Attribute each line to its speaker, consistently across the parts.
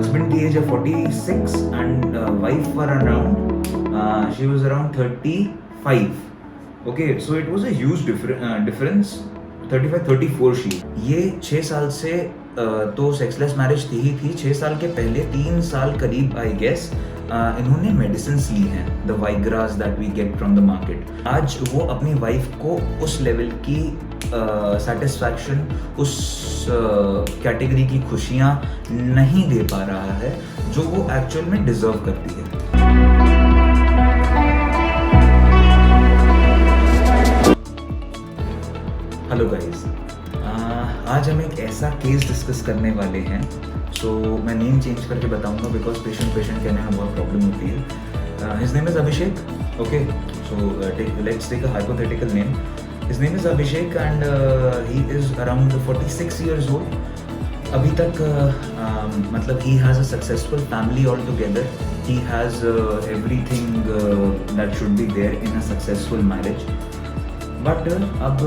Speaker 1: husband की age है 46 and wife were around she was around 35. Okay, so it was a huge difference. 35 34 she. ये 6 साल से तो सेक्सलेस मैरिज थी ही थी। 6 साल के पहले 3 साल करीब आई गेस इन्होंने मेडिसिन ली हैं, the Viagras that we get from the market. आज वो अपनी वाइफ को उस लेवल की सेटिस्फैक्शन, उस कैटेगरी की खुशियाँ नहीं दे पा रहा है जो वो एक्चुअल में डिजर्व करती है। हेलो गाइस, आज हम एक ऐसा केस डिस्कस करने वाले हैं। सो मैं नेम चेंज करके बताऊंगा बिकॉज पेशेंट कहने में बहुत प्रॉब्लम होती है। His name is Abhishek. Okay, so let's take a hypothetical name. His name is Abhishek and he is around 46 years old. अभी तक मतलब he has a successful family all together. He has everything that should be there in a successful marriage. But अब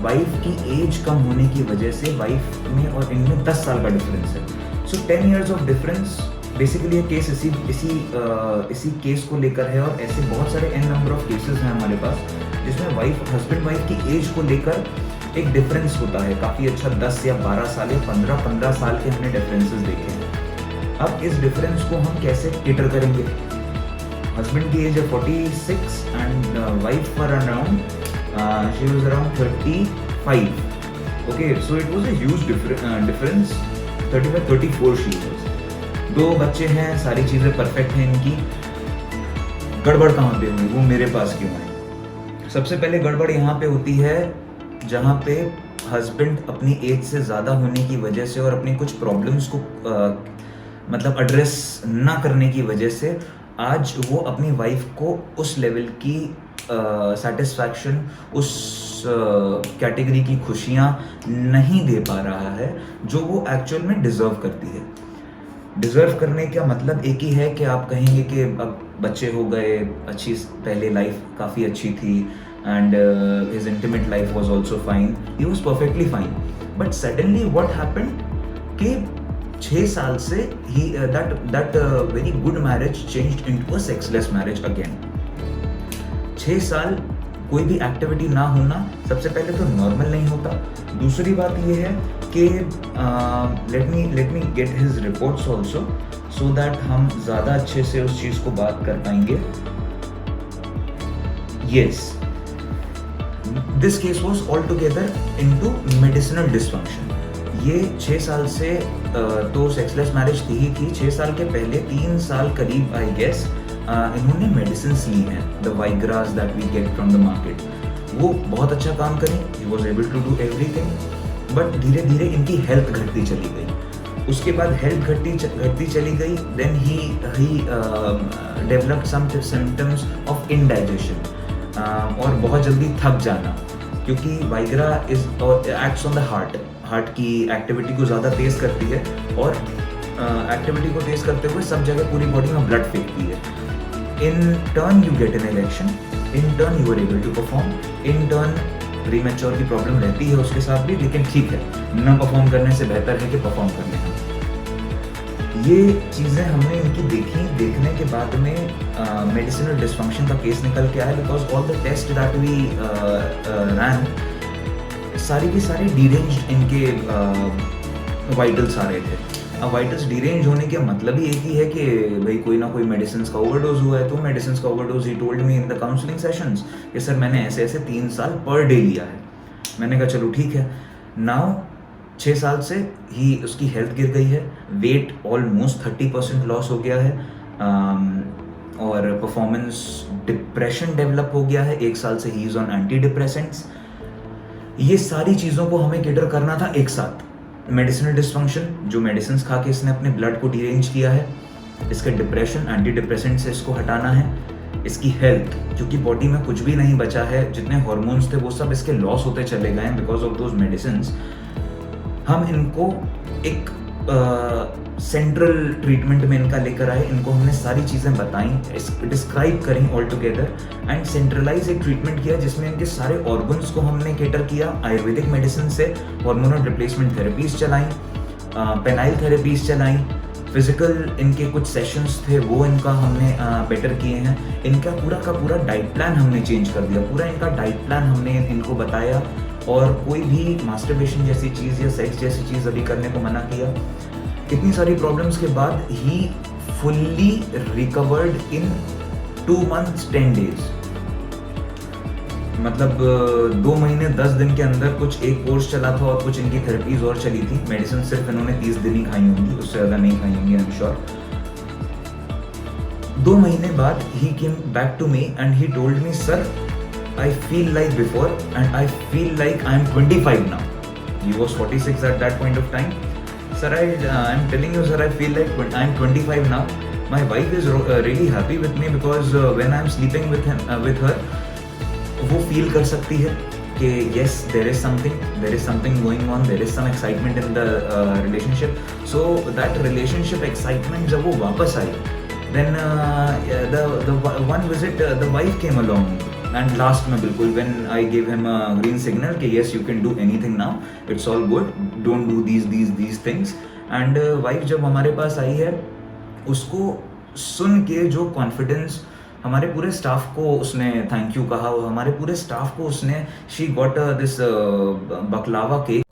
Speaker 1: wife की age कम होने की वजह से वाइफ में और इनमें 10 साल का डिफरेंस है. सो 10 years ऑफ डिफरेंस. बेसिकली ये केस इसी केस को लेकर है और ऐसे बहुत सारे एन नंबर ऑफ केसेस हैं हमारे पास जिसमें हस्बैंड वाइफ की एज को लेकर एक डिफरेंस होता है काफ़ी अच्छा. 10 या 12 साल या 15 साल के हमने डिफरेंसेस देखे हैं. अब इस डिफरेंस को हम कैसे केटर करेंगे? हस्बैंड की एज है 46 and wife for around she was around 35. Okay, so it was a huge difference. 35 34 she was. 2 बच्चे हैं, सारी चीज़ें परफेक्ट हैं इनकी. गड़बड़ कहाँ पे हुई? वो मेरे पास क्यों आई? सबसे पहले गड़बड़ यहाँ पे होती है जहाँ पे हस्बैंड अपनी एज से ज़्यादा होने की वजह से और अपनी कुछ प्रॉब्लम्स को मतलब एड्रेस ना करने की वजह से आज वो अपनी वाइफ को उस लेवल की सेटिस्फैक्शन, उस कैटेगरी की खुशियाँ नहीं दे पा रहा है जो वो एक्चुअल में डिज़र्व करती है. डिज़र्व करने का मतलब एक ही है कि आप कहेंगे कि अब बच्चे हो गए, अच्छी पहले लाइफ काफ़ी अच्छी थी and his intimate life was also fine, he was perfectly fine. But suddenly what happened कि 6 साल से ही that very good marriage changed into a sexless marriage again. 6 साल कोई भी एक्टिविटी ना होना सबसे पहले तो नॉर्मल नहीं होता. दूसरी बात ये है कि let me get his reports also so that हम ज़्यादा अच्छे से उस चीज़ को बात कर पाएंगे. Yes, this case was all together into medicinal dysfunction. ये 6 साल से तो सेक्सलेस मैरिज थी ही थी. 6 साल के पहले 3 साल करीब आई गेस इन्होंने मेडिसिन ली हैं, the Viagras that we get from the market. वो बहुत अच्छा काम करें, he was able to do everything. But धीरे धीरे इनकी हेल्थ घटती चली गई. उसके बाद हेल्थ घटती चली गई. Then he developed some symptoms of indigestion और बहुत जल्दी थक जाना, क्योंकि Viagra acts on the heart की एक्टिविटी को ज़्यादा तेज़ करती है और एक्टिविटी को तेज़ करते हुए सब जगह पूरी बॉडी में ब्लड फेंकती है. In turn you get an erection, in turn you are able to perform, in turn premature की प्रॉब्लम रहती है उसके साथ भी, लेकिन ठीक है, न परफॉर्म करने से बेहतर है कि परफॉर्म कर लेना. ये चीज़ें हमने इनकी देखने के बाद में मेडिसिनल डिसफंक्शन का केस निकल के आया because all the test that we ran सारी की सारी डीरेंज्ड इनके वाइटल्स आ रहे थे. अब वाइटल्स डीरेंज होने का मतलब ही एक ही है कि भाई कोई ना कोई मेडिसिन का ओवरडोज हुआ है. तो मेडिसिन का overdose he told me in the counselling sessions कि सर मैंने ऐसे 3 साल पर डे लिया है. मैंने कहा चलो ठीक है. नाउ 6 साल से ही उसकी हेल्थ गिर गई है, वेट ऑलमोस्ट 30% लॉस हो गया है और परफॉर्मेंस डिप्रेशन डेवलप हो गया है. 1 साल से he is on anti depressants. ये सारी चीज़ों को हमें केटर करना था एक साथ. मेडिसिनल डिसफंक्शन, जो मेडिसिन खा के इसने अपने ब्लड को डीरेंज किया है, इसका डिप्रेशन, एंटी डिप्रेसेंट से इसको हटाना है, इसकी हेल्थ, क्योंकि बॉडी में कुछ भी नहीं बचा है, जितने हार्मोन्स थे वो सब इसके लॉस होते चले गए हैं बिकॉज ऑफ दोज मेडिसिन्स. हम इनको एक सेंट्रल ट्रीटमेंट में इनका लेकर आए. इनको हमने सारी चीज़ें बताई, डिस्क्राइब करें ऑल टुगेदर एंड सेंट्रलाइज एक ट्रीटमेंट किया जिसमें इनके सारे ऑर्गन्स को हमने केटर किया. आयुर्वेदिक मेडिसिन से हार्मोनल रिप्लेसमेंट थेरेपीज चलाई, पेनाइल थेरेपीज चलाई, फिजिकल इनके कुछ सेशंस थे वो इनका हमने बेटर किए हैं। इनका पूरा का पूरा डाइट प्लान हमने चेंज कर दिया, पूरा इनका डाइट प्लान हमने इनको बताया, और कोई भी मास्टरबेशन जैसी चीज़ या सेक्स जैसी चीज़ अभी करने को मना किया। इतनी सारी प्रॉब्लम्स के बाद ही fully recovered in 2 months 10 days। मतलब 2 महीने 10 दिन के अंदर कुछ एक कोर्स चला था और कुछ इनकी थेरेपीज और चली थी। मेडिसिन सिर्फ इन्होंने 30 दिन ही खाई होंगी, उससे ज़्यादा नहीं खाई होंगी, आई एम श्योर। 2 महीने बाद he came back to me and he told me, sir I feel like before and I feel like I am 25 now. He was 46 at that point of time. Sir, I'm telling you, sir, I feel like I am 25 now. My wife is really happy with me because when I am sleeping with her, वो feel कर सकती है कि yes, there is something going on, there is some excitement in the relationship. So that relationship excitement जब वो वापस आई, then the one visit the wife came along. And last में बिल्कुल when I give him a green signal कि yes you can do anything now, it's all good, don't do these things. And wife जब हमारे पास आई है, उसको सुन के जो confidence, हमारे पूरे स्टाफ को उसने थैंक यू कहा, और हमारे पूरे स्टाफ को उसने शी गॉट दिस बकलावा केक